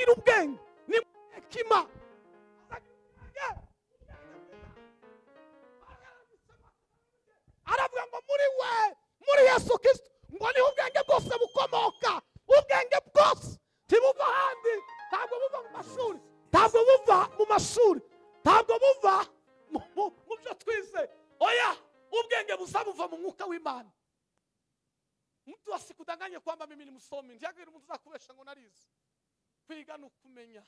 azagira ubwenge ni hekima aravuga ngo muri we muri Yesu Kristo ngo ni ubwenge bwose bukomoka ubwenge bwose ntibuva ahandi ntabwo buva mu mashuri ntabwo buva mu mashuri ntabwo buva mu byo twize oya ubwenge buzabuva mu mwuka w'Imana. Mtu asikudanganye kwamba mimi ni msomi ndiyagira umuntu uzakubesha ngo narize. Kwiga ni ukumenya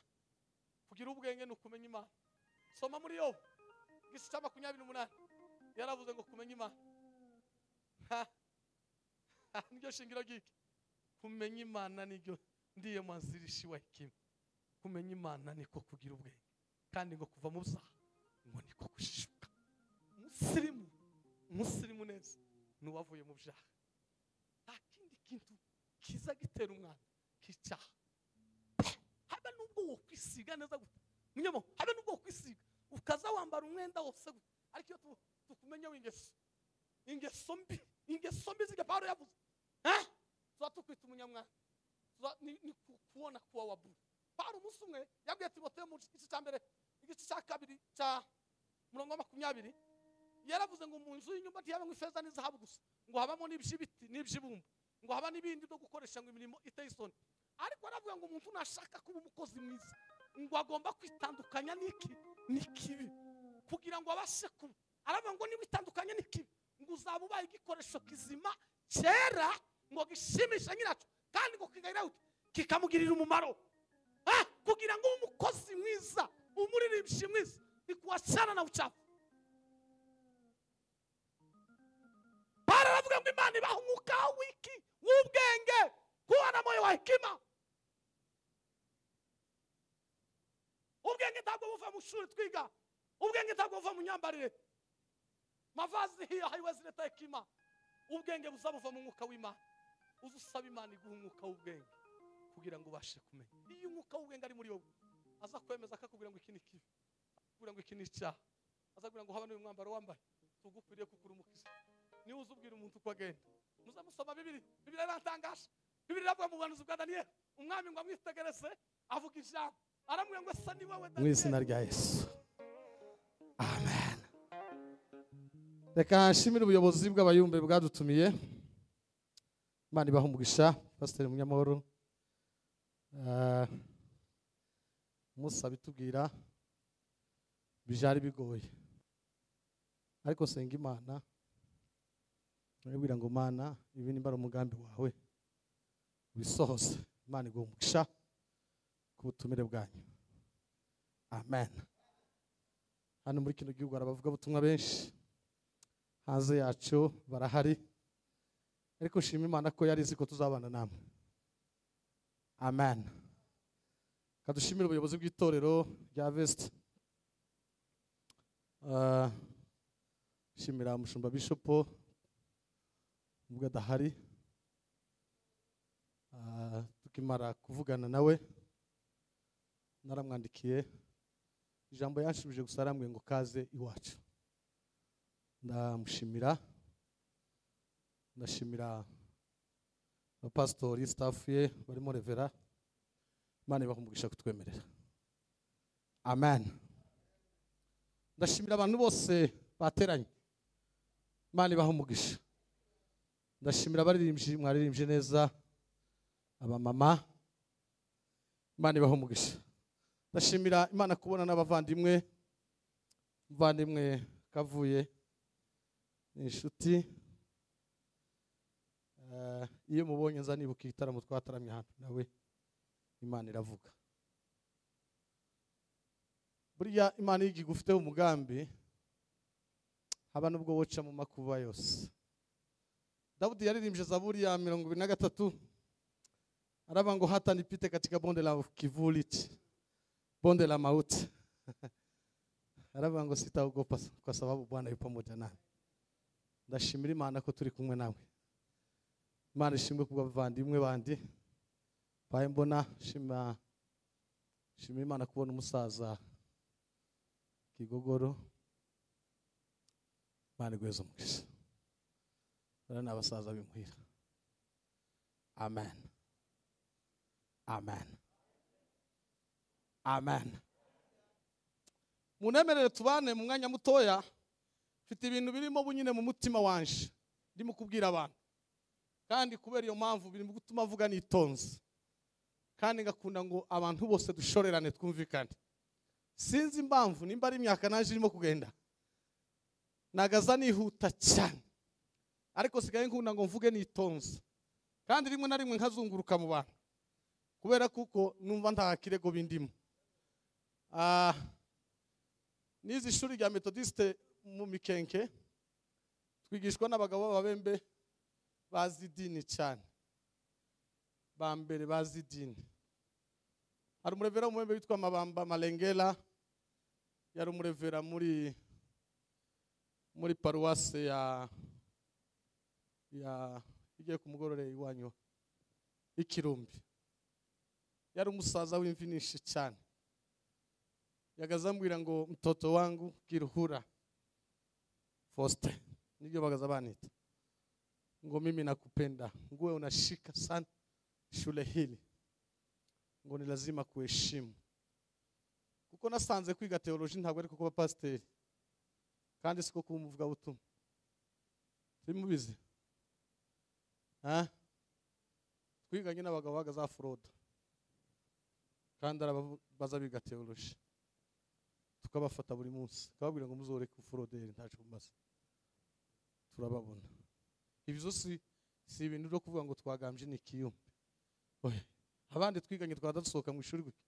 kugira ubwenge ni ukumenya Imana. Soma muri Yobu igice cya 28 yaravuze ngo kumenya Imana niryo shingiro ryiki kumenya Imana niryo ndiye mwanzilishi wa hekima. Kumenya Imana niko kugira ubwenge kandi ngo kuva mu byaha ngo niko gushishuka. Muslimu neza nuwavuye mu byaha nta kindi kintu kiza gitera umwana kicyaha. Habe nubwo wo kwisiga neza gute munyamo habe nubwo wo kwisiga ukaza wambara umwenda wose gute ariko iyo tukumenya ingeso mbi zige Paulo yavuze tukwita umunyamwana ni kuona kuwa waburi. Paulo umunsi umwe yabwiye Timoteyo mu gice cya mbere igice cya kabiri cya 20 yaravuze ngo mu nzu y'inyumba ntiyabamo ifeza n'izahabu gusa ngo habamo n'iby'ibiti n'iby'ibumba ngo haba n'ibindi byo gukoresha ngo imirimo iteye isoni. Ariko aravuga ngo umuntu nashaka kuba umukozi mwiza ngo agomba kwitandukanya n'ikibi kugira ngo abashe kuba. Aravuga ngo niba itandukanye n'ikibi ngo uzaba ubaye igikoresho kizima cyera ngo gishimisha nyiracyo kandi ngo kigaira kikamugirira umumaro kugira ngo umukozi mwiza umuririmbyi mwiza ikuachana na uchafu. Aravuga ngo Imana ibaha umwuka w'iki w'ubwenge kuwa na moyo wa hekima. Ubwenge ntabwo buva mu shuri twiga, ubwenge ntabwo buva mu nyambarire, mavazi hiyo haiwezi leta hekima. Ubwenge buzabuva mu mwuka w'Imana. Uzusaba Imana iguha umwuka w'ubwenge kugira ngo ubashe kumenya. Iyo umwuka w'ubwenge ari muri wowe aza kwemeza akakubwira ngo iki ni kibi, akubwira ngo iki ni icyaha, azakubwira ngo haba n'uyu mwambaro wambaye tugukwiriye kukura umukiza. Ni uzubwira umuntu ko agenda muzamusoma Bibiliya iratangaje. Bibiliya iravuga mu buhanuzi bwa Daniel umwami ngo amwitegereze avuga ijambo aramubwira ngo asa ni wowe Daniel. Mu izina rya Yesu amen. Reka nshimire ubuyobozi bw'abayumbe bwadutumiye. Imana ibaha umugisha. Pastor Munyamahoro musabe tubwira bijari bigoye ariko senga Imana urabwira ngo Mana ibi nimbara umugambi wawe bisohoze. Imana iguha umugisha ku butumire bwanyu amen. Hano muri kino gihugu arabavuga butumwa benshi hanze yacu barahari ariko shima Imana ko yarizi ko tuzabana namwe amen. Kadushimira ubuyobozi bw'itorero rya Vest shimira umushumba Bishop ubwo adahari tukimara kuvugana nawe naramwandikiye ijambo yanshubije gusa arambwiye ngo kaze iwacu. Ndashimira abapastori staff ye barimo Revera. Imana ibaha umugisha kutwemerera amen. Ndashimira abantu bose bateranye. Imana ibaha umugisha. Ndashimira abaririmbyi mwaririmbye neza abamama. Imana ibaha umugisha. Ndashimira Imana kubona n'abavandimwe muvandimwe Kavuye inshuti iyo mubonye nza nibuka igitaramo twataramye hano nawe Imana iravuga. Buriya Imana yigufiteho umugambi haba nubwo woca mu makuba yose. Daudi yaririmbye Zaburi ya 23 aravuga ngo hata nipite katika bonde la kivuli bonde la mauti aravuga ngo sitaogopa kwa sababu Bwana yupo pamoja nami. Ndashimira Imana ko turi kumwe nawe. Imana ishimwe kubwa bavandimwe bandi baye mbona shima Imana kubona umusaza Kigogoro. Imana igweze umugisha. Barana abasaza b'imwira amen amen. amen. Munemerere tubane mu mwanya mutoya, mfite ibintu birimo bunyine mu mutima wanje ndimo kubwira abantu, kandi kubera iyo mpamvu biri mu gutuma avuga nitonze, kandi ngakunda ngo abantu bose dushorerane twumvikane. Sinzi impamvu nimba ari imyaka naje irimo kugenda nagaza nihuta cyane, ariko sigaye nkunda ngo mvuge nitonze, kandi rimwe na rimwe nkazunguruka mu bantu kubera kuko numva nta kirego bindimo. Nizi ishuri rya Methodiste mu Mikenke twigishwa n'abagabo b'ababembe bazi idini cyane, bambere bazi idini. Hari umurevera umubembe witwa Mabamba Malengela, yari umurevera muri paruwase ya igiye ku mugororero iwanyu Ikirumbi. Yari umusaza w'imvinishi cyane. Yagazambwira ngo mtoto wangu Kiruhura Foster, ndio bagaza banita, ngo mimi nakupenda, ngo wewe unashika sana shule hili, ngo ni lazima kuheshimu. Kuko nasanze kwiga theology ntabwo ari kuba pasteur, kandi siko kumuvuga butumwa. Simubizi twiganye n'abagabo bagaza fraud, kandi arabaza biga theology, tukabafata buri munsi kababwira ngo muzore ku fraudere ntaje kumaze, turababona. Ibyo si ibintu byo kuvuga ngo twagambye n'ikiyumbe. Abandi twiganye twadasohoka mu ishuri gutyo,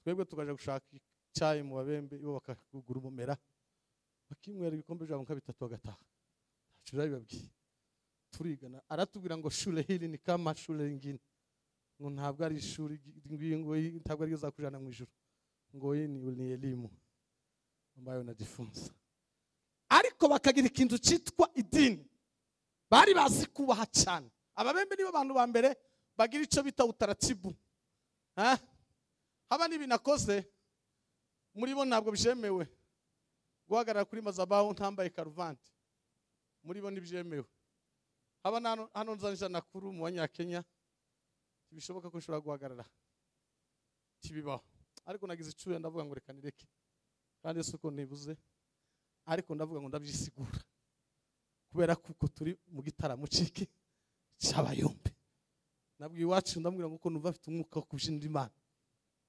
twebwe tukaje gushaka icyayi mu babembe, ibo bakagura umumera bakimwera ibikombe byabo nka bitatu bagataha. Ntacyo babwiye. Turigana aratubwira ngo shule hili ni kama shule nyingine, ngo ntabwo ari ishuri ngo ntabwo ari zakujana mu ijuru, ngo ni elimu ambayo najifunza. Ariko bakagira ikintu cyitwa idini, bari bazi kubaha cyane. Ababembe nibo bantu ba mbere bagira icyo bita utaratibu. Haba n'ibinakoze muri bo ntabwo byemewe guhagarara kuri mazabaho ntambaye karuvante, muri bo ntibyemewe. Haba hano nzanja nakuru mu Banyakenya bishoboka ko nshobora guhagarara, kibibaho. Ariko nagize icuya ndavuga ngo reka nireke, kandi suko nibuze, ariko ndavuga ngo ndabyisigura kubera kuko turi mu gitaramo ciki cy'abayombe. Nabwiye iwacu ndamubwira ngo uko numva afite umwuka wo kubyinira Imana,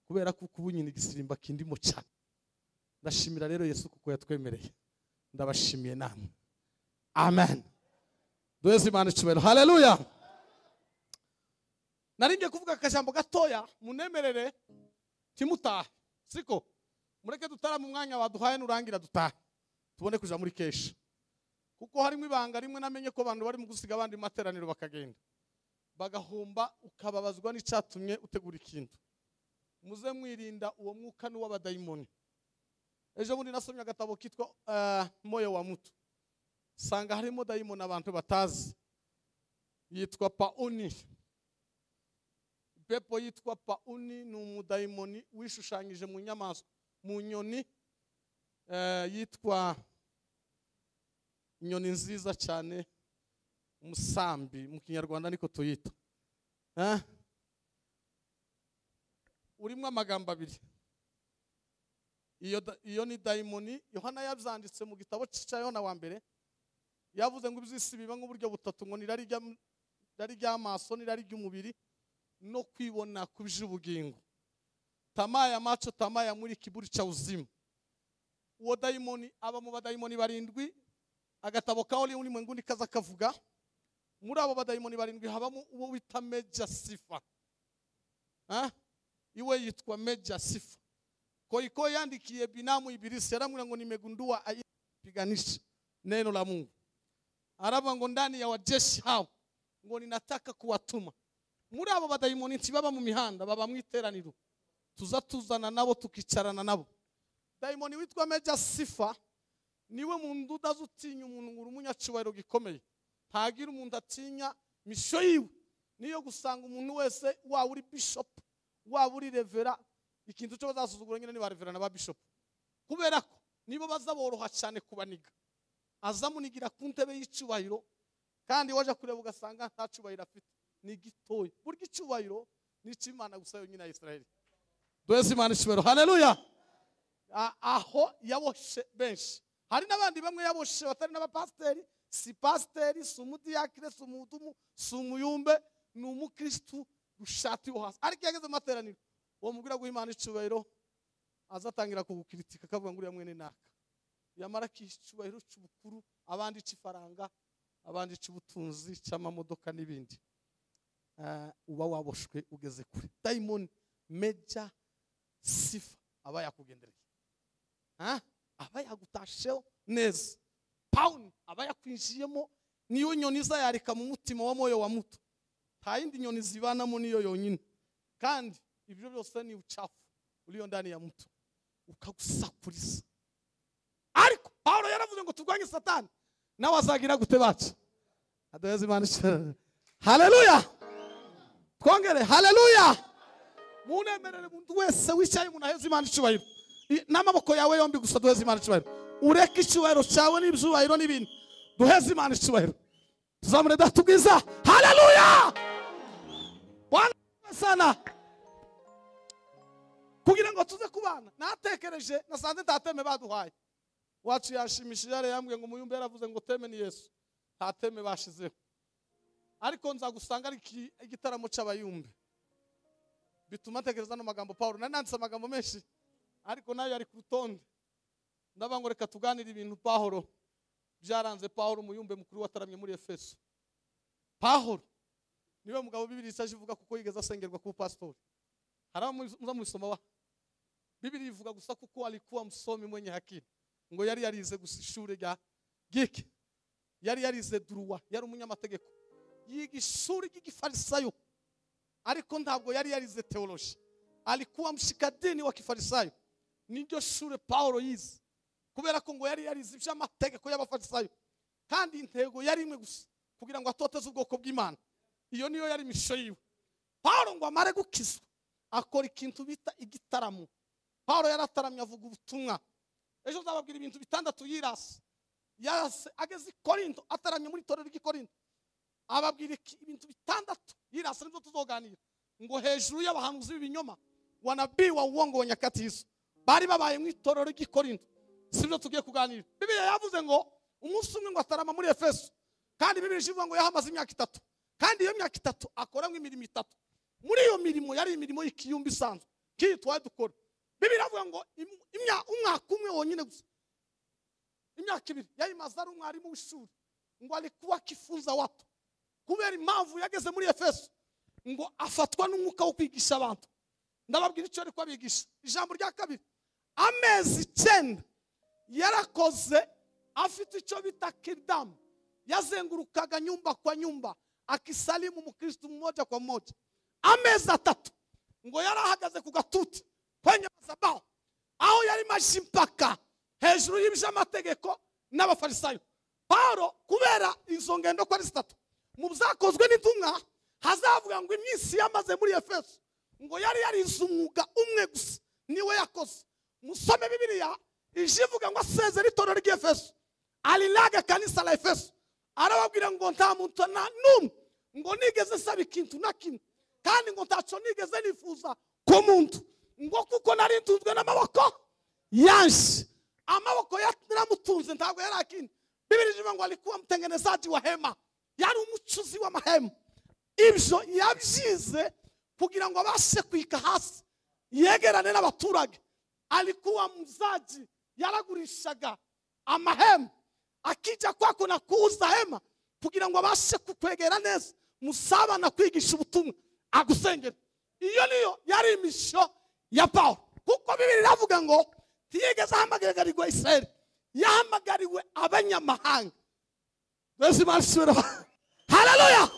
kubera kuko ubunyine igisirimba kindimo cyane. Ndashimira rero Yesu kuko yatwemereye, ndabashimiye namwe. Amen. Duheze Imana icyubahiro. Haleluya. Naringiye kuvuga akajambo gatoya, munemerere timutahe, siko mureke dutara mu mwanya waduhaye nurangira dutahe tubone kuja muri kesha. Kuko harimo ibanga rimwe namenye ko abantu bari mu gusiga abandi materaniro bakagenda bagahomba, ukababazwa n'icyatumye utegura ikintu. Muze mwirinda uwo mwuka n'uw'abadayimoni. Ejo bundi nasomye agatabo kitwa Moyo wa Mutu, sanga harimo dayimoni abantu batazi, yitwa Pauni. Pepo yitwa Pauni ni umudayimoni wishushanyije mu nyamaswa, mu nyoni, yitwa inyoni nziza cyane, umusambi mu Kinyarwanda niko tuyita. Urimo amagambo abiri. Iyo ni dayimoni. Yohana yabyanditse mu gitabo cya Yohana wa mbere, yavuze ngo iby'isi biba nk'uburyo butatu, ngo nirari ry'amaso, nirari ry'umubiri, no kwibona ku by'ubugingo. Tamaa ya macho, tamaa ya mwili, kiburi cha uzima. Uwo dayimoni aba mu badayimoni barindwi agatabo kaoli ulimwenguni kaza kavuga. Muri abo badayimoni barindwi habamo uwo wita Meja Sifa. Iwe yitwa Meja Sifa. Koiko yandikiye binamu Ibilisi, aramwira ngo nimegundua ayipiganisha neno la Mungu. Araba ngo ndani ya wajeshi hao ngo ninataka kuwatuma. Muri abo badayimoni ntibaba mu mihanda, baba mu iteraniro. Tuzatuzana nabo tukicarana nabo. Dayimoni witwa Meja Sifa niwe muntu udazutinya umuntu ngo umunyacyubahiro gikomeye. Ntagira umuntu atinya misho yiwe. Niyo gusanga umuntu wese wa uri bishop, wa uri revera, ikintu cyo bazasuzugura nyine ni ba revera na ba bishop. Kubera ko nibo bazaboroha cyane kubaniga. Azamunigira ku ntebe y'icyubahiro, kandi waje kureba ugasanga nta cyubahiro afite, ni gitoya. Burya icyubahiro ni cy'Imana gusa yonyine ya Israeli. duheze Imana icyubahiro. Haleluya. Aho yaboshe benshi. Hari n'abandi bamwe yaboshe batari n'abapasiteri, si pasiteri, si umudiyakire, si umudumu, si umuyumbe, ni umukristu rushati wo hasi. Ariko yageze mu materaniro, uwo mubwira guha Imana icyubahiro azatangira kugukritika akavuga ngo uriya mwene naka. Yamara k'icyubahiro cy'ubukuru, abandi cy'ifaranga, abandi cy'ubutunzi, cy'amamodoka n'ibindi. Uba waboshwe ugeze kure. Diamond Major Sifa aba yakugendereye. Aba yagutasheho neza. Pound aba yakwinjiyemo, niyo nyoni izayarika mu mutima wa moyo wa muto. Nta yindi nyoni zibanamo niyo yonyine. Kandi ibyo byose ni uchafu uriyo ndani ya muto, ukagusakuriza. Ariko Paulo yaravuze ngo turwanye Satani, nawe azagira gute bacu? Aduheze Imana icyubahiro. Haleluya. Twongere haleluya. Munemerere muntu wese wicaye umuntu aheze Imana icyubahiro. N'amaboko yawe yombi gusa duheze Imana icyubahiro. Ureke icyubahiro cyawe n'ibyubahiro n'ibindi. Duheze Imana icyubahiro. Tuzamure datubwiza. Haleluya. Bwana sana. Kugira ngo tuze kubana, natekereje nasanze ntateme baduhaye. Wacu yashimishije yare yambwiye ngo umuyumbe yaravuze ngo teme ni Yesu. Ntateme bashizeho. Ariko nza gusanga ari igitaramo cy'abayumbe. Bituma tekereza no magambo Paulo. Nananditse amagambo menshi. Ariko nayo yari ku rutonde. Ndabango reka tuganira ibintu Paulo byaranze Paulo umuyumbe mukuru wataramye muri Efeso. Paulo niwe mugabo Bibiliya isaje ivuga kuko yigeze asengerwa ku pastor. Haramuza musoma wa Bibiliya ivuga gusa kuko alikuwa msomi mwenye hakili. Ngo yari yarize gusa ishure rya giki. Yari yarize duruwa, yari umunyamategeko. Yiga ishuri ry'igifarisayo. Ariko ntabwo yari yarize theology. Alikuwa mshikadini wa kifarisayo. Niryo shure Paulo yize. Kubera ko ngo yari yarize iby'amategeko y'abafarisayo. Kandi intego yari imwe gusa, kugira ngo atoteze ubwoko bw'Imana. Iyo niyo yari misho yiwe. Paulo ngo amare gukizwa, akora ikintu bita igitaramo. Paulo yarataramye avuga ubutumwa. Ejo nzababwira ibintu bitandatu yirase. Yarase ageze i Korinto, ataramye muri torero ry'i Korinto. Ababwira ibintu bitandatu yirase nibyo tuzoganira. Ngo hejuru y'abahanuzi b'ibinyoma, wanabii wa uongo wa nyakati hizo bari babaye mu itorero ry'i Korinto. Sibyo tugiye kuganira. Bibiliya yavuze ngo umunsi umwe ngo atarama muri Efeso. Kandi Bibiliya ivuga ngo yahamaze imyaka 3. Kandi iyo myaka 3 akora imirimo 3. Muri iyo mirimo yari imirimo y'ikiyumbi isanzwe. Kitwa dukora. Bibiliya ivuga ngo umwaka umwe wonyine gusa. Imyaka 2 yayimaze ari umwarimu w'ishuri. Ngo alikuwa akifunza watu. Kubera impamvu yageze muri Efeso, ngo afatwa n'umwuka wo kwigisha abantu. Ndababwira icyo ariko abigisha. Ijambo rya kabiri, amezi 9 yarakoze afite icyo bita kidamu. Yazengurukaga nyumba kwa nyumba akisalimu Mkristo mmoja kwa mmoja. Amezi 3 ngo yarahagaze ku gatuti kwenye madhabahu, aho yari mashimpaka hejuru y'amategeko n'abafarisayo. Paulo kubera izo ngendo kwa 3 mu byakozwe n'intumwa hazavuga ngo iminsi yamaze muri Efeso, ngo yari yarize umwuga umwe gusa niwe yakoze. Musome Bibiliya ijivuga ngo asezera itorero ry'Efeso, alilaga kanisa la Efeso, arababwira ngo nta muntu na numwe ngo nigeze saba ikintu na kimwe, kandi ngo ntaco nigeze nifuza ku muntu, ngo kuko nari ntunzwe n'amaboko yanje. Amaboko yaramutunze, ntabwo yari akindi. Bibiliya ivuga ngo alikuwa mtengenezaji wa hema, yari umucuzi w'amahema. Ibyo yabyize kugira ngo abashe kwika hasi yegerane n'abaturage. Alikuwa muzaji, yaragurishaga amahema, akija kwako na kuuza hema kugira ngo abashe kukwegera neza, musabana kwigisha ubutumwa, agusengera. Iyo niyo yari imisho ya Paulo. Kuko Bibiliya iravuga ngo tiyigeze ahamagarirwa Israeli, yahamagariwe abanyamahanga. Bese marshura. Haleluya.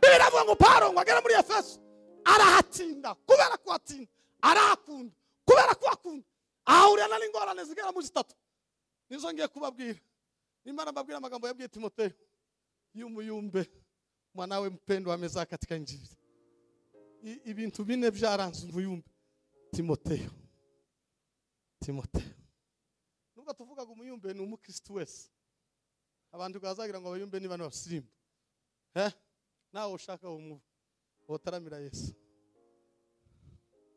Bibiliya iravuga ngo Paulo ngo agera muri Efeso arahatinda. Kubera ko atinda, arahakunda. Kubera ko akunda, ahurira n'ingorane zigera muri 3. Nizo ngiye kubabwira. Imana mbabwira amagambo yabwiye Timotheo, yumuyumbe mwanawe mpendwa ameza katika Injili. Ibintu bine byaranze umuyumbe Timotheo. Nubwo tuvuga ngo umuyumbe ni umukristo wese, abantu bazagira ngo abayumbe ni bana basirimba. Nawe ushaka umubu wotaramira Yesu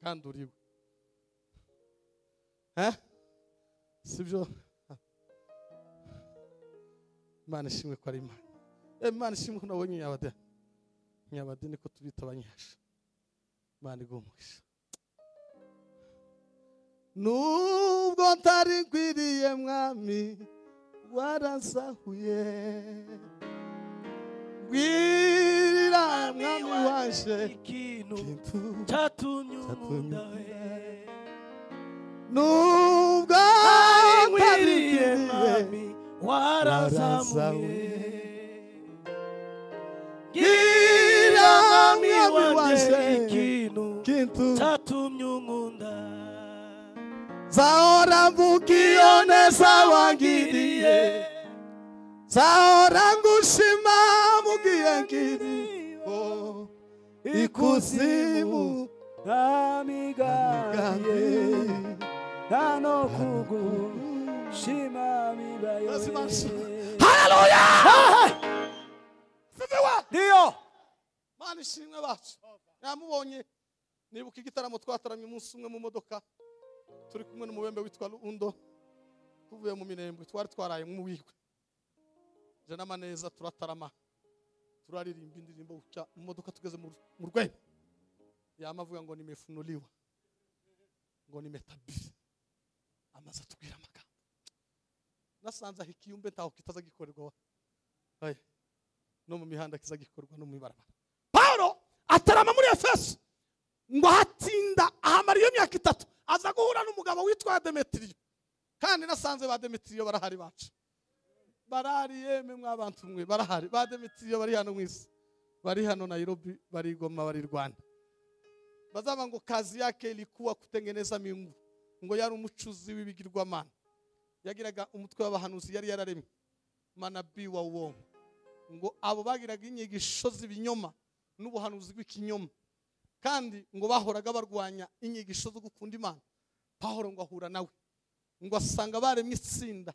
kandi uriwe. sibyo? Imana ishimwe ko ari Imana. Imana ishimwe ko nabonye nyabade niko tubita abanyasha. Imana igumugisha. Nubwo ntari nkwiriye mwami warasahuye, wirira mwami waje ikintu cyatumye unkunda we. Nubwo ntari nkwiriye mwami warasahuye, wirira mwami waje ikintu cyatumye unkunda. Zahora mvuga iyo neza wangiriye, zahora ngushima mugiye ngiriho, ikuzimu namigamye nano kugushima mibayo. Haleluya! Ndio Mana ishimwe bacu. Namubonye nibuka igitaramo twataramye umunsi umwe mu modoka, turi kumwe n'umubembe witwa Rundo, tuvuye mu Minembwe, twari twaraye mu wigwe. Je n'amaneza turatarama, turaririmba indirimbo uca mu modoka, tugeze mu rwego yamavuga ngo nimefunuliwa, ngo nimetabiri, amaze atubwira amagambo. Nasanze aho ikiyumbe ntaho kitaza gikorerwa, no mu mihanda kiza gikorwa no mu ibarabara. Paulo atarama muri Efeso, ngo hatinda ahamara iyo myaka 3, aza guhura n'umugabo witwa Demetriyo. Kandi nasanze ba Demetriyo barahari bacu, barahari yeme mw'abantu mwe, barahari ba Demetriyo bari hano mwisi, bari hano Nairobi, bari Goma, bari Rwanda. Bazaba ngo kazi yake ilikuwa kutengeneza miungu, ngo yari umucuzi w'ibigirwamana, yagiraga umutwe w'abahanuzi yari yararemye, manabii wa uongo, ngo abo bagiraga inyigisho z'ibinyoma n'ubuhanuzi bw'ikinyoma, kandi ngo bahoraga barwanya inyigisho zo gukunda Imana. Paulo ngo ahura nawe, ngo asanga baremye itsinda,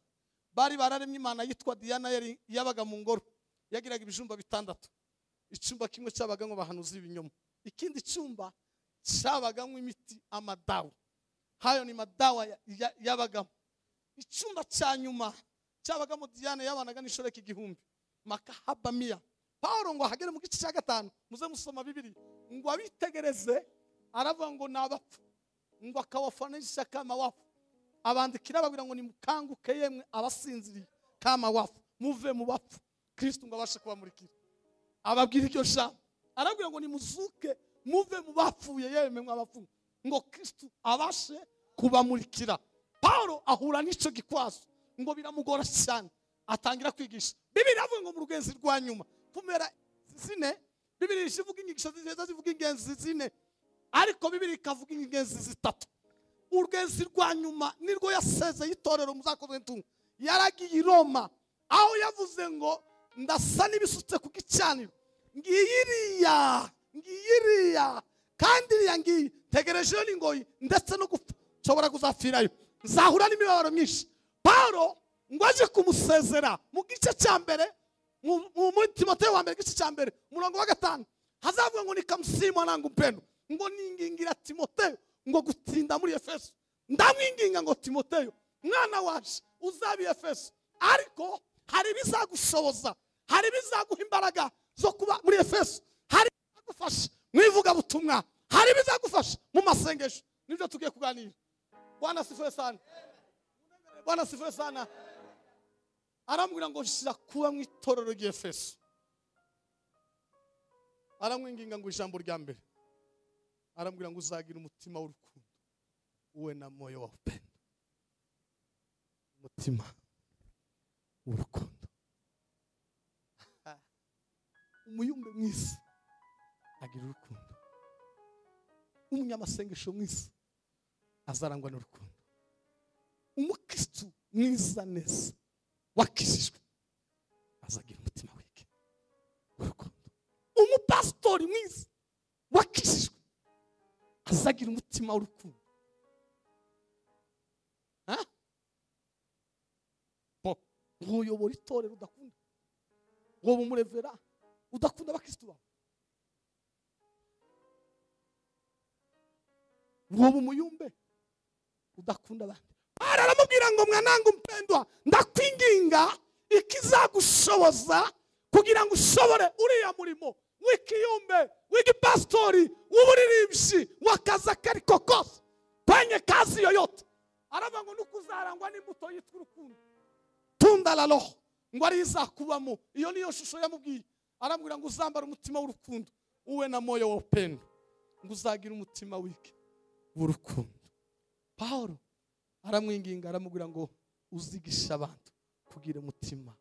bari bararemye Imana yitwa Diana, yari yabaga mu ngoro, yagiraga ibijumba 6. Icyumba kimwe cyabaga ngo bahanuzi b'ibinyoma, ikindi cyumba cyabaga ngo imiti, amadawa, hayo ni madawa yabaga. Icyumba cya nyuma cyabaga mu Diana yabanaga n'ishoreke 1000, makahaba 100. Paulo ngo ahagere mu gice cya 5, muze musoma Bibiliya, ngo abitegereze, aravuga ngo nabapfu, ngo akawafanisha kama wafu, abandikira babwira ngo nimukanguke yemwe abasinziriye kama wafu, muve mu bapfu, Kristo ngo abashe kubamurikira. Ababwira iryo jambo, arabwira ngo nimuzuke muve mu bapfuye yemwe mw'abapfu, ngo Kristo abashe kubamurikira. Paulo ahura n'ico gikwazo, ngo biramugora cyane, atangira kwigisha. Bibiliya avuga ngo mu rugenzi rwa nyuma kumera 4, Bibiliya ivuga inyigisho zizeza, zivuga ingenzi 4, ariko Bibiliya ikavuga ingenzi 3. Urugenzi rwa nyuma nirwo yasezeye itorero muzakozwe ntunga, yaragiye i Roma, aho yavuze ngo ndasa n'ibisutse ku gicaniro, ngiyiriya kandi yangiye tegereje n'ingoyi ndetse no gupfa, nshobora kuzapfirayo, nzahura n'imibabaro myinshi. Paulo ngo aje kumusezera mu gice cya mbere, muri Timoteyo wa mbere gice cya mbere murongo wa 5, hazavuga ngo nikamusimwa nangu mpendo, ngo ningingira Timoteyo ngo gutinda muri Efeso. Ndamwinginga ngo Timoteyo mwana waje uzabi Efeso, ariko hari bizagushoboza, hari bizaguha imbaraga zo kuba muri Efeso, hari bizagufasha mwivuga butumwa, hari bizagufasha mu masengesho. Nibyo tugiye kuganira. Bwana sifiwe sana, Bwana sifiwe sana. Aramubwira ngo shira kuba mu itorero ry'Efeso, aramwinginga ngo ijambo rya mbere, aramubwira ngo uzagira umutima w'urukundo, uwe na moyo wa upendo. Umutima w'urukundo, umuyumbe mwisi agira urukundo, umunyamasengesho mwisi azarangwa n'urukundo, umukristo mwiza neza wakishijwe azagira umutima w'iki w'urukundo, umupastori mwiza wakishijwe azagira umutima w'urukundo. Uyobora itorero udakunda, wowe umurevera udakunda abakristo bawe, wowe umuyumbe udakunda abandi, Pawulo aramubwira ngo mwanangu mpendwa, ndakwinginga ikizagushoboza kugira ngo ushobore uriya murimo w'ikiyumbe, w'igipastori, w'uburirimbyi, w'akazi akariko kose, kwenye kazi yoyote. Aravuga ngo nukuzarangwa n'imbuto yitwa urukundo, tunda la roho, ngo ari izakubamo. Iyo niyo shusho yamubwiye. Aramubwira ngo uzambara umutima w'urukundo, uwe na moyo wa upendo, ngo uzagira umutima w'urukundo. Pawulo aramwinginga, aramubwira ngo uzigisha abantu kugira umutima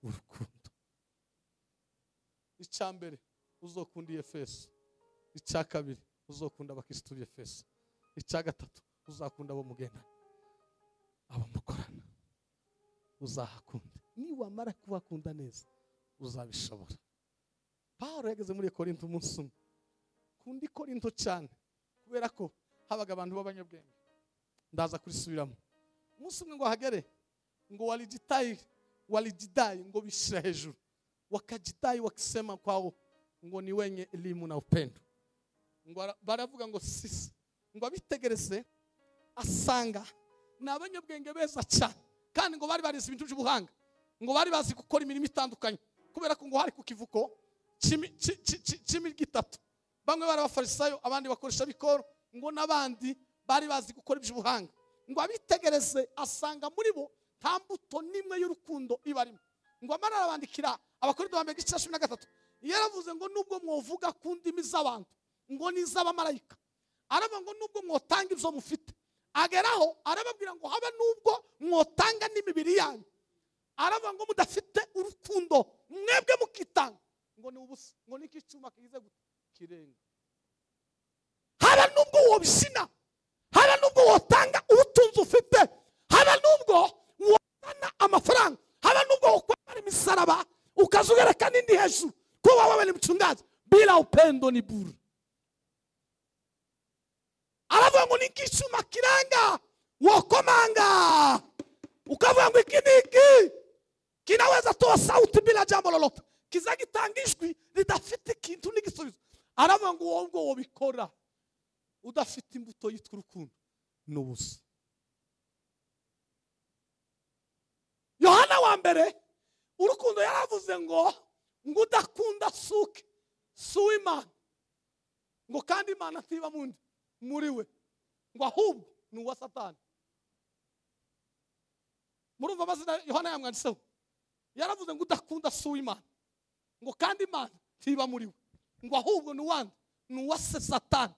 w'urukundo. Icyambere uzokunda Efeso, icya kabiri uzokunda abakristo b'Efeso, icya gatatu uzakunda abo mugendana, abo mukorana, uzahakunda. Niwamara kubakunda neza uzabishobora. Pawulo yageze muri Korinto umunsi umwe. Kundi Korinto cyane kubera ko habaga abantu b'abanyabwenge. Ndaza kurisubiramo. Umunsi umwe ngo hagere ngo walijidai ngo bishira hejuru, wakajidai wakisema kwao ngo ni wenye elimu na upendo. Ngo baravuga ngo sisi, ngo abitegereze asanga n'abanyabwenge beza cyane, kandi ngo bari barize ibintu by'ubuhanga, ngo bari bazi gukora imirimo itandukanye, kubera ko ngo hari ku kivuko cy'imirimo itatu. Bamwe bari abafarisayo, abandi bakoresha bikoro, ngo n'abandi bari bazi gukora iby'ubuhanga. Ngo abitegereze asanga muri bo nta mbuto nimwe y'urukundo ibarimo. Ngo amara arabandikira Abakorinto ba mbere igice cya 13, yaravuze ngo nubwo mwovuga ku ndimi z'abantu ngo n'iz'abamarayika, aravuga ngo nubwo mwotanga ibyo mufite, ageraho arababwira ngo habe nubwo mwotanga n'imibiri yanyu, aravuga ngo mudafite urukundo mwebwe mukitanga ngo ni ubusa, ngo niki cyuma kigize kirenga. Habe nubwo wobishina, habe nubwo wotanga ubutunzi ufite, habe nubwo wotana amafaranga, habe nubwo wokwambara imisaraba ukazugereka n'indi hejuru, kuba wewe ni mchungaji, bila upendo ni bure. Aravuga ngo niki cyuma kiranga wokomanga, ukavuga ngo iki niki kinaweza toa sauti bila jambo lolote, kizagitanga ijwi ridafite ikintu n'igisubizo. Aravuga ngo wowe ubwo wobikora udafite imbuto yitwa urukundo n'ubusa. Yohana wa mbere urukundo yaravuze ngo udakunda suwimana, ngo kandi Imana ntiba muri we, ngo ahubwo ni uwa Satani. Murumva amazina Yohana yamwanditseho. Yaravuze ngo udakunda suwimana, ngo kandi Imana ntiba muri we, ngo ahubwo ni uwa Satani.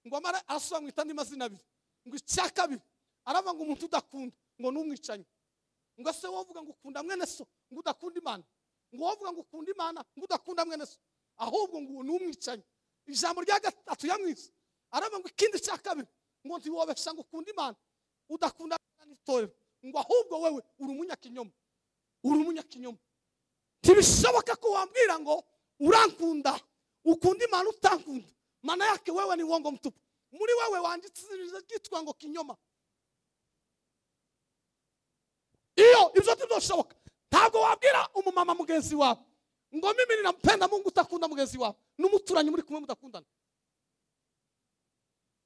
Ngo amara asubira mu itandi mazina abiri. Ngo icya kabiri aravuga ngo umuntu udakunda ngo n'umwicanyi. Ngo se wovuga ngo ukunda mwene so ngo udakunda Imana, ngo wovuga ngo ukunda Imana ngo udakunda mwene so, ahubwo ngo n'umwicanyi. Ijambo rya gatatu yamwise aravuga ngo ikindi cya kabiri ngo ntiwobesha ngo ukunda Imana udakunda n'itorero, ngo ahubwo wewe uri umunyakinyoma, uri umunyakinyoma. Ntibishoboka ko wambwira ngo urankunda ukunda Imana utankunda, maana yake wewe ni uongo mtupu. Muri wewe wanditse gitwa ngo kinyoma. Iyo ibyo tudoshoboka. Ntabwo wabwira umumama mugenzi wawe ngo mimi ninampenda Mungu utakunda mugenzi wawe, n'umuturanyi muri kumwe mudakundana.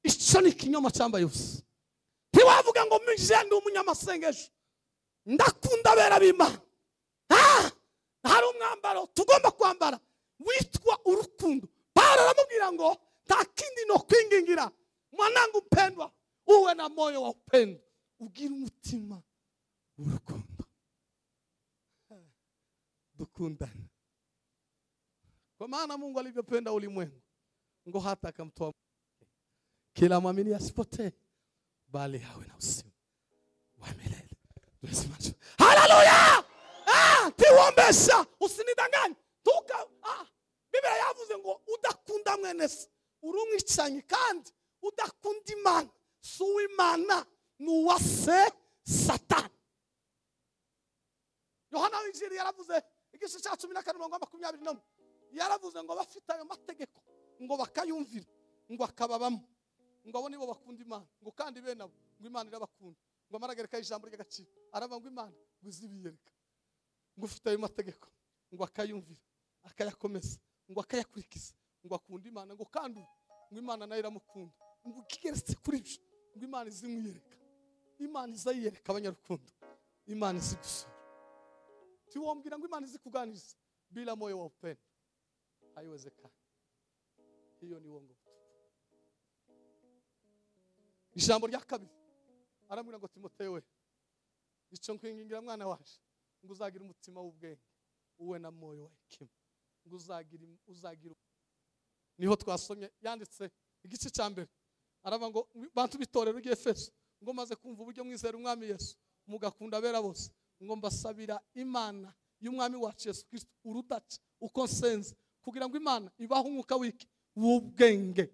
Icyo ni kinyoma cyambaye ubusa. Ntiwavuga ngo mije ndi umunyamasengesho ndakunda bera b'Imana. Hari umwambaro tugomba kwambara witwa urukundo. Pawulo aramubwira ngo nta kindi no kwingingira, mwanangu mpendwa, uwe na moyo wa upendo, ugira umutima w'urukundo. Dukundane. Kwa maana Mungu alivyopenda ulimwengu ngo hata akamtoa kila muamini asipotee bali awe na uzima wa milele. Haleluya! Tiwombesha, usinidanganye. Biblia yavuze ngo udakunda mwene se uri umwicanyi, kandi udakunda Imana suwimana n'uwa Satani. Yohana w'Injili yaravuze igice cya 14:24, yaravuze ngo bafite ayo mategeko ngo bakayumvira ngo akababamo, ngo abo nibo bakunda Imana, ngo kandi bene abo ngo Imana irabakunda. Ngo amaragereka ijambo ry'agaciro aravuga ngo Imana guzibiyereka, ngo ufite ayo mategeko ngo akayumvira akayakomeza ngo akayakurikiza ngo akunda Imana, ngo kandi ngo Imana nayo iramukunda, ngo kigeretse kuri byo ngo Imana izimwiyereka Imana izayereka abanyarukundo, Imana izi gusura. Tiwombwira ngo Imana izi kuganiriza bila moyo wa upendo, haiwezekani. Hiyo ni uongo. Ijambo rya kabiri aramubwira ngo Timoteyo we, icyo nkwingingira mwana waje, ngo uzagira umutima w'ubwenge uwe na moyo wa hekima, ngo uzagira. Niho twasomye yanditse igice cya mbere, aravuga ngo bantu bitorero ry'Efeso, ngo maze kumva uburyo mwizera umwami Yesu mugakunda abera bose, ngo mbasabira Imana y'umwami wacu Yesu Kristo urudaca uko nsenze, kugira ngo Imana ibaho umwuka w'iki w'ubwenge.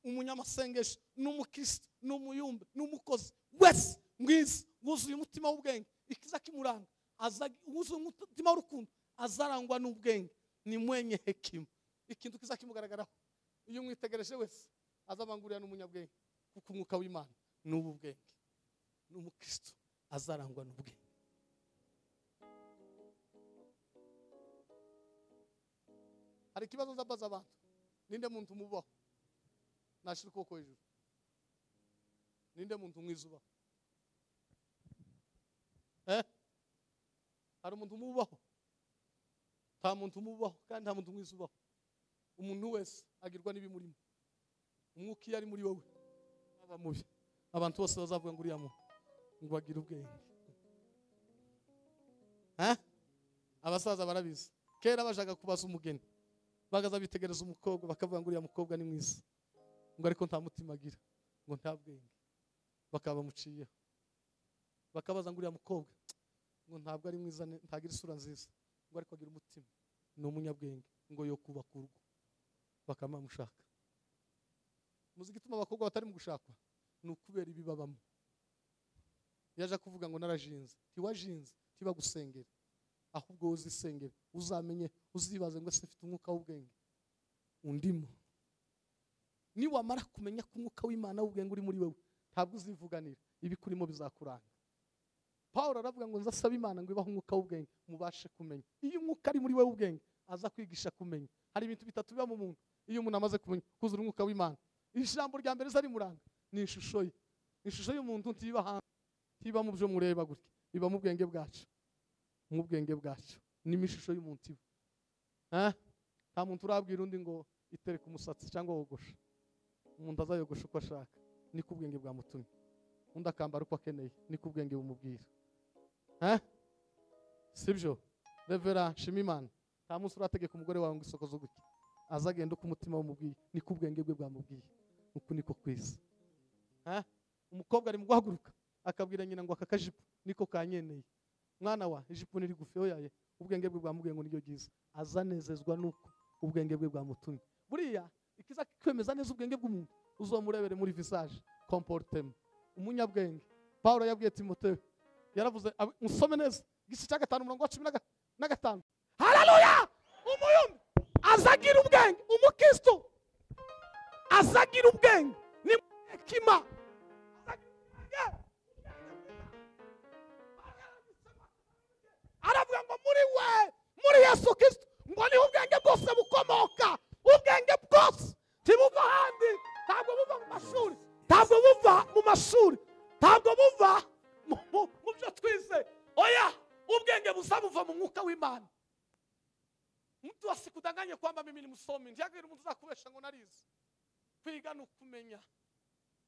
Umunyamasengesho n'umukristo n'umuyumbe n'umukozi wese mwiza wuzuye umutima w'ubwenge, ikiza kimuranga wuzuye umutima w'urukundo azarangwa n'ubwenge, ni mwenye hekima. Ikintu kiza kimugaragaraho iyo umwitegereje wese azabangurira n'umunyabwenge, kuko umwuka w'Imana n'ubu bwenge. N'umukristo azarangwa n'ubwenge. Hari ikibazo nzabaza abantu, ninde muntu mubaho nashira ukuboko hejuru? Ninde muntu mwiza ubaho? Hari umuntu mubaho? Nta muntu mubaho, kandi nta muntu mwiza ubaho. Umuntu wese agirwa n'ibimurimo. Umwuka iyo ari muri wowe aba mubi, abantu bose bazavuga ngo uriya muntu ngo agira ubwenge. Abasaza barabizi, kera bajaga kubaza umugeni bagaza bitegereza umukobwa bakavuga ngo uriya mukobwa ni mwiza, ngo ariko nta mutima agira, ngo nta bwenge. Bakaba bamuciyeho, bakabaza ngo uriya mukobwa ngo ntabwo ari mwiza, ntagira isura nziza, ngo ariko agira umutima, ni umunyabwenge, ngo yo kubaka urugo. Bakamushaka. Muzi igituma abakobwa batari mu gushakwa? Ni ukubera ibibabamo. Yaje kuvuga ngo narajinze, tiwajinze, tiba gusengera, ahubwo uzisengera, uzamenye, uzibaze ngo ese mfite umwuka w'ubwenge undimo. Niwamara kumenya ko umwuka w'Imana w'ubwenge uri muri wewe, ntabwo uzivuganira, ibikurimo bizakuranga. Paulo aravuga ngo nzasaba Imana ngo ibahe umwuka w'ubwenge mubashe kumenya. Iyo umwuka ari muri wewe w'ubwenge aza kwigisha kumenya. Hari ibintu bitatu biba mu muntu iyo umuntu amaze kumenya kuzura umwuka w'Imana. Ijambo rya mbere zari muranga ni ishusho ye. Ishusho y'umuntu ntiba hanze, tiba mu byo mureba gutya, iba mu bwenge bwacu. Mu bwenge bwacu ni ishusho y'umuntu iba. Nta muntu urabwira undi ngo itereka umusatsi cyangwa wogosha. Umuntu azayogosha uko ashaka, niko ubwenge bwamutumye. Undi akambara uko akeneye, niko ubwenge bumubwira. Sibyo? Revera Shimimana, nta munsi urategeka umugore wawe ngo isokozo gutya, azagenda uko umutima wumubwiye, niko ubwenge bwe bwamubwiye. Uko niko kwisa. Umukobwa ari mu guhaguruka akabwira nyina ngo akakajipo niko kanyeneye. Mwana wa ijipo ni rigufi oyaye, ubwenge bwe bwamubwiye ngo niryo giza. Azanezezwa nuko ubwenge bwe bwamutumye. Buriya ikiza kwemeza neza ubwenge bw'umuntu, uzomurebere muri visage, comportement. Umunyabwenge Paulo yabwiye Timoteyo, yaravuze musome neza igice cya 5:15. Haleluya! Umuyumbi azagira ubwenge, umukristo azagira ubwenge, ni hekima. Aravuga ngo muri Yesu Kristo ngo ni ubwenge bwose bukomoka. Ubwenge bwose tibuva handi, ntabwo buva mu mashuri, ntabwo buva mu mashuri, ntabwo buva mu byo twize. Oya, ubwenge buzabuva mu mwuka w'Imana. Mtu asikudanganye kwamba mimi ni msomi, ndiyagira umuntu uzakubesha ngo narize. Kwiga ni ukumenya,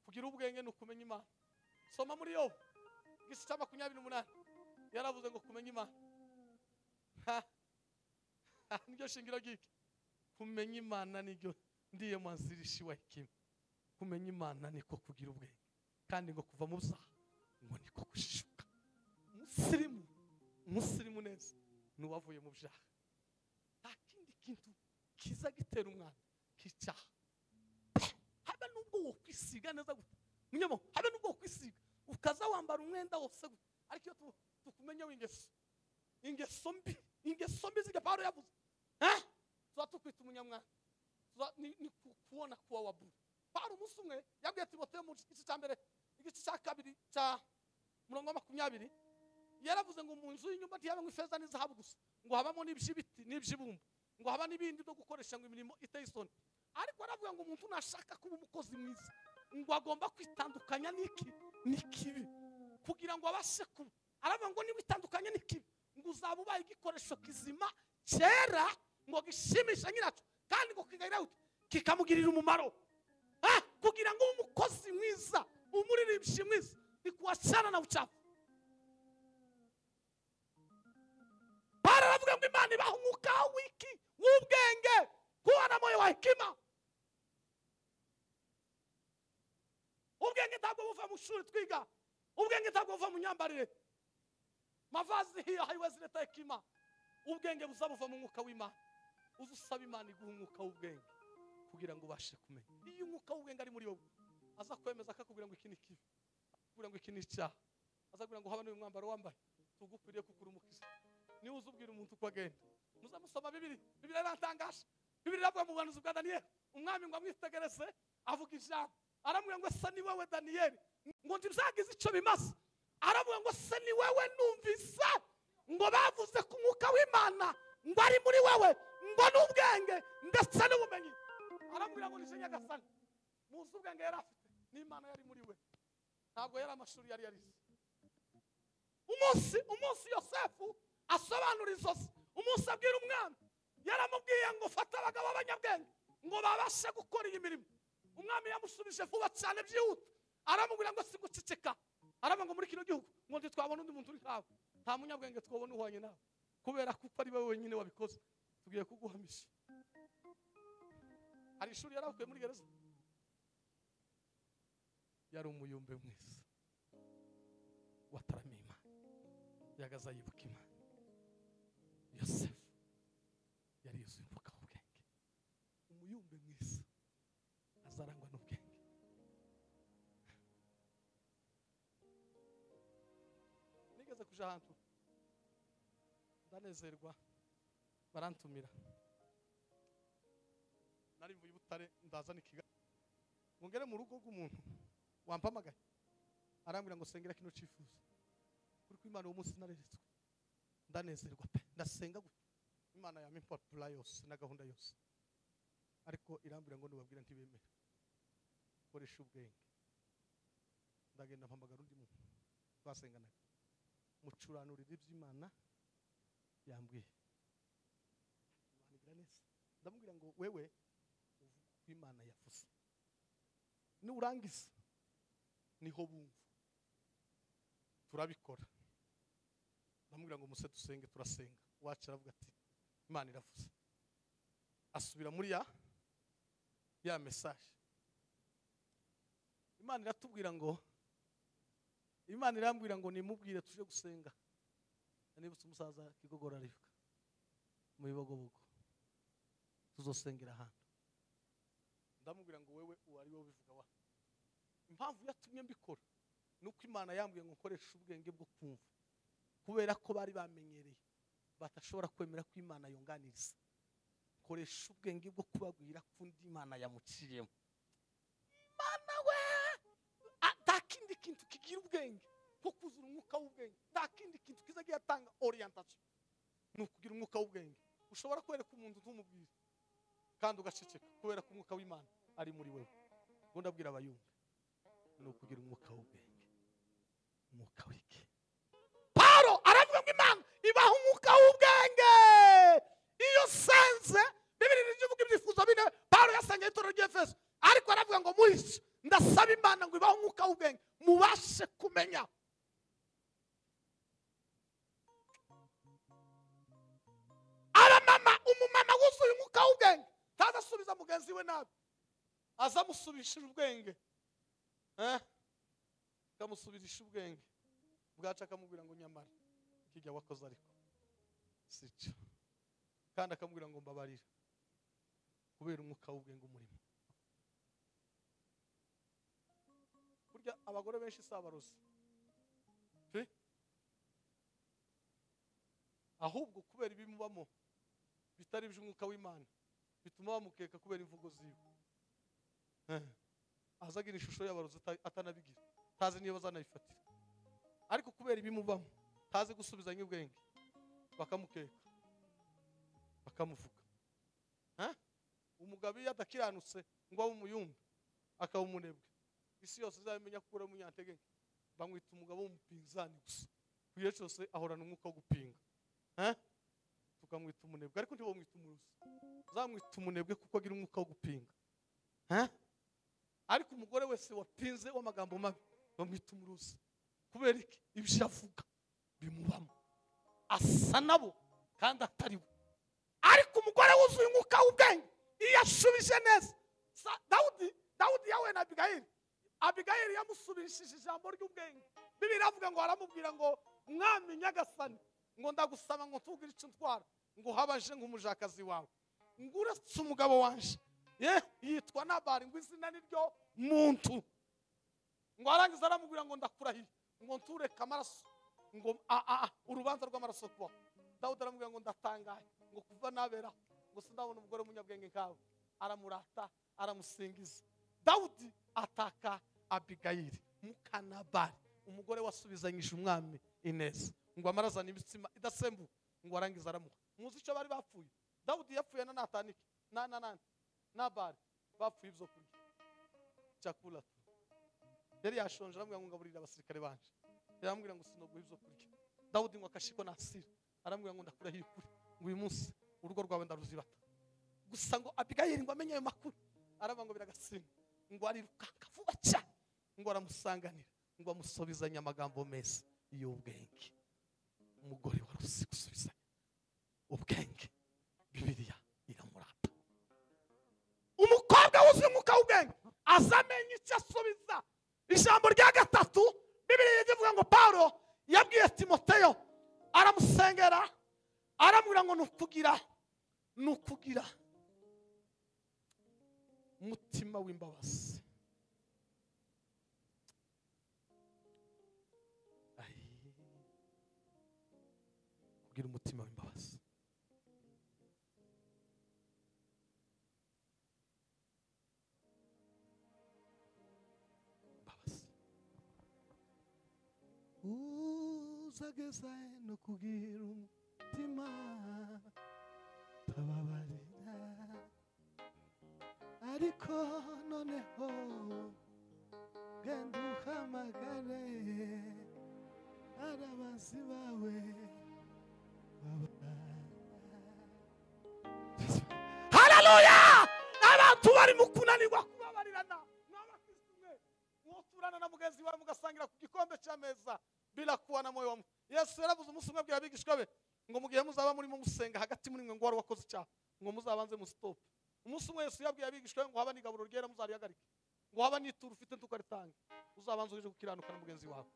kugira ubwenge ni ukumenya Imana. Soma muri Yobu igice cya 28, yaravuze ngo kumenya Imana. Niryo shingiro ryiki. Kumenya Imana niryo ndiye mwanzilishi wa hekima. Kumenya Imana niko kugira ubwenge, kandi ngo kuva mu byaha ngo niko gushishuka. Umusirimu neza nuwavuye mu byaha. Nta kindi kintu kiza gitera umwana k'icyaha. Habe nubwo wo kwisiga neza gute, munyamo, habe nubwo wo kwisiga ukaza wambara umwenda wose gute, ariko iyo tukumenya ingeso mbi zige Paulo yavuze. Tuba tukwita umunyamwana, ni kuona kuwa wabu. Paulo umunsi umwe yabwiye Timoteyo mu gice cya mbere igice cya 2 cya 20, yaravuze ngo mu nzu y'inyumba ntiyabamo ifeza n'izahabu gusa, ngo habamo n'iby'ibiti n'iby'ibumba, ngo haba n'ibindi byo gukoresha ngo imirimo iteye isoni. Ariko aravuga ngo umuntu nashaka kuba umukozi mwiza, ngo agomba kwitandukanya n'ikibi kugira ngo abashe kuba. Aravuga ngo niba itandukanye n'ikibi ngo uzaba ubaye igikoresho kizima cyera ngo gishimisha nyiracyo kandi ngo kikamugirira umumaro. Kugira ngo umukozi mwiza, umuririmbyi mwiza, bikuachana na uchafu. Para aravuga ngo Imana ibaha umwuka w'ubwenge, kuba na moyo wa hekima. Ubwenge ntabwo buva mu shuri twiga, ubwenge ntabwo buva mu myambarire, mavazi hiyo haiwezi leta hekima. Ubwenge buzabuva mu mwuka w'Imana. Uzusaba Imana iguha umwuka w'ubwenge kugira ngo ubashe kumenya. Iyo umwuka w'ubwenge ari muri wowe, aza kwemeza akakubwira ngo iki ni kibi, akakubwira ngo iki ni icyaha, azakubwira ngo haba n'uyu mwambaro wambaye tugukwiriye kugura umukiza. Niwe uzubwira umuntu uko agenda. Muzamusoma Bibiliya iratangaje. Bibiliya iravuga mu buhanuzi bwa Daniyeli, umwami ngo amwitegereze avuga ijambo, aramubwira ngo ese ni wowe Daniyeli? Ngo ntibizagize icyo bimaze. Aravuga ngo ese ni wowe numvise ngo bavuze ku mwuka w'Imana ngo ari muri wowe ngo n'ubwenge ndetse n'ubumenyi. Aramubwira ngo nije Nyagasani, muzi ubwenge yari afite n'Imana yari muri we, ntabwo yari amashuri yari yarize. Umunsi Yosefu asobanura inzozi, umunsi abwira umwami, yaramubwiye ngo fata abagabo b'abanyabwenge ngo babashe gukora iyi mirimo. Umwami yamusubije vuba cyane byihuta, aramubwira ngo si guceceka. Aravuga ngo muri kino gihugu ngo ntitwabona undi muntu uri hawe, nta munyabwenge twabona uhwanye nawe, kubera kuko ari wowe wenyine wabikoze. Tugiye kuguhamisha. Hari ishuri yarakuye muri gereza, yari umuyumbe mwiza wataramiye Imana, yagaza yibuka Imana. Yosefu yari yuzuye umwuka w'ubwenge, umuyumbe mwiza azarangwa n'ubwenge. Nigeze kuja ahantu ndanezerwa, barantumira, nari mvuye Butare ndazana Kigali, ngo ngere mu rugo rw'umuntu wampamagaye, arambwira ngo sengera kino cifuzo kuri ko Imana uwo munsi nareretswe, ndanezerwa pe, ndasenga gute Imana yampa plan yose na gahunda yose, ariko irambwira ngo nubabwira ntibemera, koresha ubwenge. Ndagenda mpamagara undi muntu twasenganaga, mucuranurira iby'Imana yambwiye. Imana igira neza. Ndamubwira ngo wewe uvuga ko Imana yavuze, nurangiza niho bumva turabikora. Ndamubwira ngo muse dusenge, turasenga. Wacu aravuga ati Imana iravuze. Asubira muri ya message. Imana iratubwira ngo, Imana irambwira ngo nimubwire tuje gusenga. Nibutse umusaza Kigogora arivuka mu Bibogobogo, tuzosengera ahantu. Ndamubwira ngo wewe uwari wowe bivuga wa. Impamvu yatumye mbikora nuko Imana yambwiye ngo nkoresha ubwenge bwo kumva, kubera ko bari bamenyereye batashobora kwemera ko Imana yonganiriza. Koresha ubwenge bwo kubabwira ko undi Imana yamuciriyemo. Imana we atakindi kintu kigira ubwenge nko kuzura umwuka w'ubwenge, ntakindi kintu kizagiye atanga orientation nukugira umwuka w'ubwenge. Ushobora kwereka umuntu ntumubwire kandi ugaceceka kubera ko umwuka w'Imana ari muri wewe. Ngo ndabwira abayumva nukugira umwuka w'ubwenge, umwuka w'iki. Paulo aravuga ngo Imana ibaha umwuka w'ubwenge. Iyo senze Bibiliya ivuga ibyifuzo bine Paulo yasengeye itorero ry'Efeso, ariko aravuga ngo muri cyo ndasaba Imana ngo ibaha umwuka w'ubwenge mubashe kumenya. Umumama wuzuye umwuka w'ubwenge ntazasubiza mugenzi we nabi, azamusubishira ubwenge, kamusubisha ubwenge bwaca, akamubwira ngo nyamara kijya wakoze ariko sicyo, kandi akamubwira ngo mbabarira kubera umwuka w'ubwenge umurimo. Burya abagore benshi sabarozi, ahubwo kubera ibimubamo bitari by'umwuka w'Imana bituma bamukeka kubera imvugo ziwe. Azagira ishusho y'abarozi atanabigira, tazi niyo bazanayifatira, ariko kubera ibimubamo tazi gusubizanya ubwenge bakamukeka bakamuvuga. Umugabo iyo adakiranutse ngo abe umuyumbe akaba umunebwe, isi yose izabimenya ko uri umunyantege bamwita umugabo w'umupinzani gusa kuye cyose ahorana umwuka wo gupinga tukamwita umunebwe ariko ntibamwita umurusi uzamwita umunebwe kuko agira umwuka wo gupinga ariko umugore wese wapinze w'amagambo mabi bamwita umurusi kubera iki ibyo avuga bimubamo asa nabo kandi atari we ariko umugore wuzuye umwuka w'ubwenge iyo ashubije neza Dawudi yawe na Abigayili yamusubishije ijambo ry'ubwenge Bibiliya iravuga ngo aramubwira ngo mwami nyagasani ngo ndagusaba ngo ntugire icyo ntwara ngo habaje nk'umujakazi wawe ngo uretse umugabo wanje yitwa Nabali ngo izina niryo muntu ngo arangiza aramubwira ngo ndakurahiye ngo ntureke amaraso ngo urubanza rw'amaraso kuba Dawudi aramubwira ngo ndatangaye ngo kuva naberaho ngo sindabona umugore w'umunyabwenge nkawe aramurata aramusingiza Dawudi ataka Abigayili muka Nabali umugore wasubizanyije umwami ineza ngo amarazana imitsima idasembu ngo arangiza aramuha muzi icyo bari bapfuye Dawudi yapfuye na Nataniki Nabali bapfuye ibyo kurya cyakula yari yashonje aramubwira ngo ngaburira abasirikare banje yaramubwira ngo sinoguha ibyo kurya Dawudi ngo akashiko nasira aramubwira ngo ndakurahiye ukuri ngo uyu munsi urugo rwawe ndaruzibata gusa ngo Abigayili ngo amenye ayo makuru aravuga ngo biragasimba ngo arirukanka vuba cyane ngo aramusanganira ngo amusubizanye amagambo meza y'ubwenge umugore waruzi gusubizanya ubwenge Bibiliya iramurata umukobwa wuzuye umwuka w'ubwenge azamenye icyo asubiza ijambo rya gatatu Bibiliya ivuga ngo Paulo yabwiye Timoteyo aramusengera aramubwira ngo nukugira umutima w'imbabazi kugira umutima w'imbabazi uzageza no kugira umutima tababarira ariko noneho genda uhamagare arabazi bawe haleluya abantu bari mu kunanirwa kubabarirana n'abakristo mwe mwoturana na mugenzi wawe mugasangira ku gikombe cy'ameza bila kuwa na moyo wa Yesu yaravuze umunsi umwe abwira abigishwa be ngo mu gihe muzaba murimo musenga hagati muri mwe ngo wari wakoze icyaha ngo muzabanze mu stop umunsi umwe Yesu yabwiye abigishwa ngo haba n'igaburo ryera muzarihagarike ngo haba n'ituru ufite ntukaritanga uzabanze uje gukiranuka na mugenzi wawe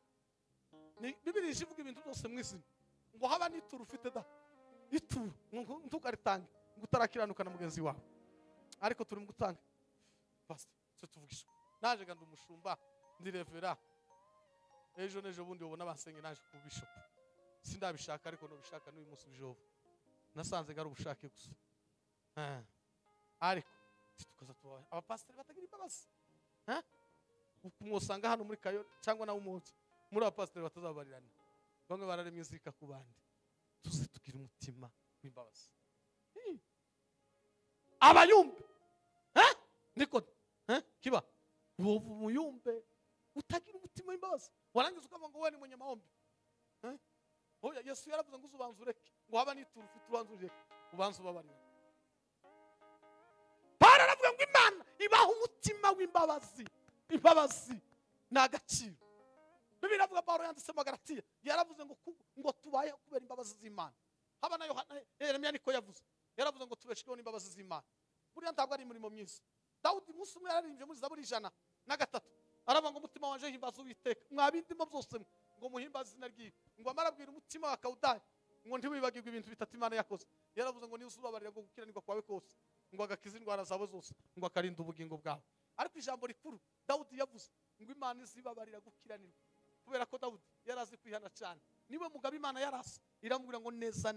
ni Bibiliya ivuga ibintu byose mw'izina ngo haba n'ituru ufite da ituru ntukaritanga ngo utarakiranuka na mugenzi wawe ariko turi mu gutanga pastor cyo tuvugisha naje ganda umushumba ndi revera ejo nejo bundi ubona basenge naje ku bishop sindabishaka ariko no bishaka n'uyu munsi bijobo nasanze gari ubushake gusa ariko tukaza tubaye abapasiteri batagira imbabazi ukumwosanga hano muri kayo cyangwa nawe umunsi muri abapasiteri batazabarirana bamwe bararemye inzika ku bandi tuze tugira umutima w'imbabazi abayumbe niko kiba uwo muyumbe utagira umutima w'imbabazi warangiza ukavuga ngo we ni munyamahombe oya Yesu yaravuze ngo uzubanze ureke ngo haba n'ituru ufite ubanze ureke ubanze ubabarira baravuga ngo Imana ibaho umutima w'imbabazi imbabazi ni agaciro Bibiliya iravuga Paulo yanditse mu Galatiya yaravuze ngo tubaye kubera imbabazi z'Imana haba na Yeremiya niko yavuze yaravuze ngo tubeshweho n'imbabazi z'Imana buriya ntabwo ari imirimo myiza Dawudi umunsi umwe yararimbye muri Zaburi 103 aravuga ngo umutima wanje himbaza Uwiteka mwabindimo byose ngo muhimbaze izina ryiwe ngo amarabwira umutima wa Kawudani ngo ntiwibagirwe ibintu bitatu Imana yakoze yaravuze ngo niyo uzubabarira ngo gukiranirwa kwawe kose ngo agakiza indwara zawe zose ngo akarinda ubugingo bwawe ariko ijambo rikuru Dawudi yavuze ngo Imana izibabarira gukiranirwa kubera ko Dawudi yarazi kwihana cyane niwe mugabo Imana yarasa iramubwira ngo neza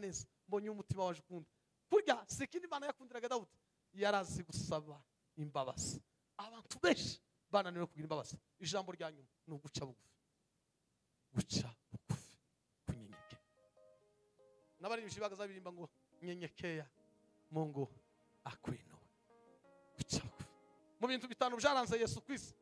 mbonye umutima waje ukunda kurya sikindi Imana yakundiraga Dawudi yarazi gusaba imbabazi abantu benshi bananiwe kugira imbabazi ijambo rya nyuma ni uguca bugufi kunyenyekea n'abaririmbyi bagaza birimba ngo nyenyekea Mungu akuinue guca bugufi mu bintu bitanu byaranze Yesu kwisi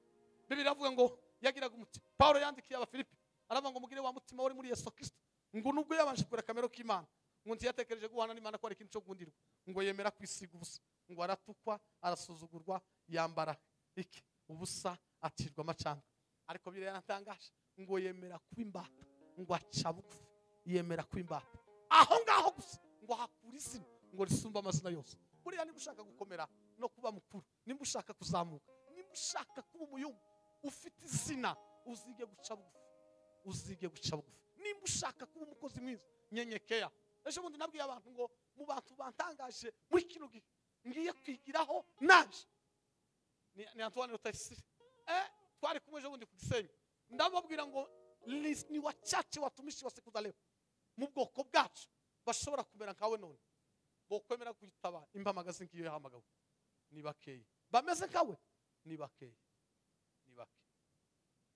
Bibiliya iravuga ngo yagiraga umutima. Paulo yandikiye Abafilipi aravuga ngo mugire wa mutima wari muri Yesu Kristo, ngo nubwo yabanje kugura kamero k'Imana, ngo ntiyatekereje guhana n'Imana ko ari ikintu cyo gundirwa, ngo yemera kwisiga ubusa, ngo aratukwa, arasuzugurwa, yambara iki ubusa, atirwa amacanga. Ariko Bibiliya yaratangaje ngo yemera kuba imbata, ngo aca bugufi, yemera kuba imbata. Aho ngaho gusa ngo hakura izina ngo risumba amazina yose. Buriya niba ushaka gukomera no kuba mukuru, niba ushaka kuzamuka, niba ushaka kuba umuyumbu ufite izina, uzige guca bugufi, uzige guca bugufi. Niba ushaka kuba umukozi mwiza, nyenyekea. Ejo bundi nabwiye abantu ngo mu bantu bantangaje muri kino gihe ngiye kwigiraho naje ni Antoine Rutayisire. Twari kumwe ejo bundi ku Gisenyi, ndababwira ngo ni wachache watumishi wa siku za leo mu bwoko bwacu bashobora kumera nkawe none, bokwemera kwitaba imbamagazi ngiyo yahamagawe. Ni bakeye bameze nkawe, ni bakeye, ni bake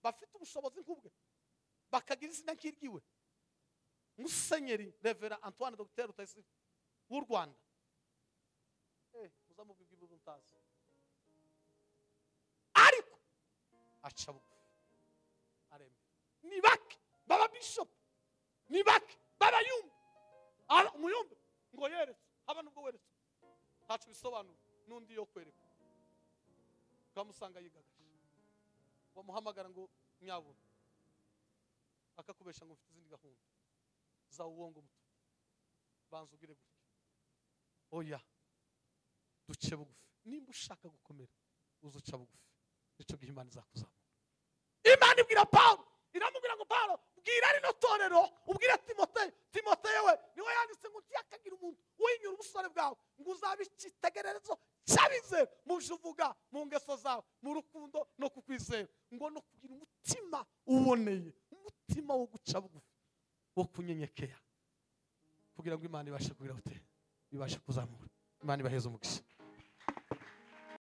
bafite ubushobozi nk'ubwe, bakagira izina nk'iryiwe. Musenyeri Revera Antoine Dr Rutayisire w'u Rwanda, muzamubwira ibyo mutazi, ariko aca bugufi, aremera. Ni bake baba bishop, ni bake baba yumbe, umuyumbe ngo yeretse haba nubwo weretse ntacu bisobanura. N'undi yo kwereka ukamusanga yigagashe, wamuhamagara ngo nyabura, akakubesha ngo ufite izindi gahunda za uwongo muto, banza ugire gutya. Oya, duce bugufi. Nimba ushaka gukomera uzuca bugufi, nico gihe Imana izakuzamura. Imana ibwira Paulo, iramubwira ngo Paulo bwira rino torero, ubwira Timoteyo we niwe yanditse ngo ntiyakagira umuntu winyura ubusore bwawe, ngo uzabe icyitegererezo cy'abizera mu byo uvuga, mu ngeso zawe, mu rukundo no kukwizera, ngo no kugira umutima uboneye, umutima wo guca bugufi, wo kunyenyekea, kugira ngo Imana ibashe kugira ute, ibashe kuzamura. Imana ibaheze umugisha.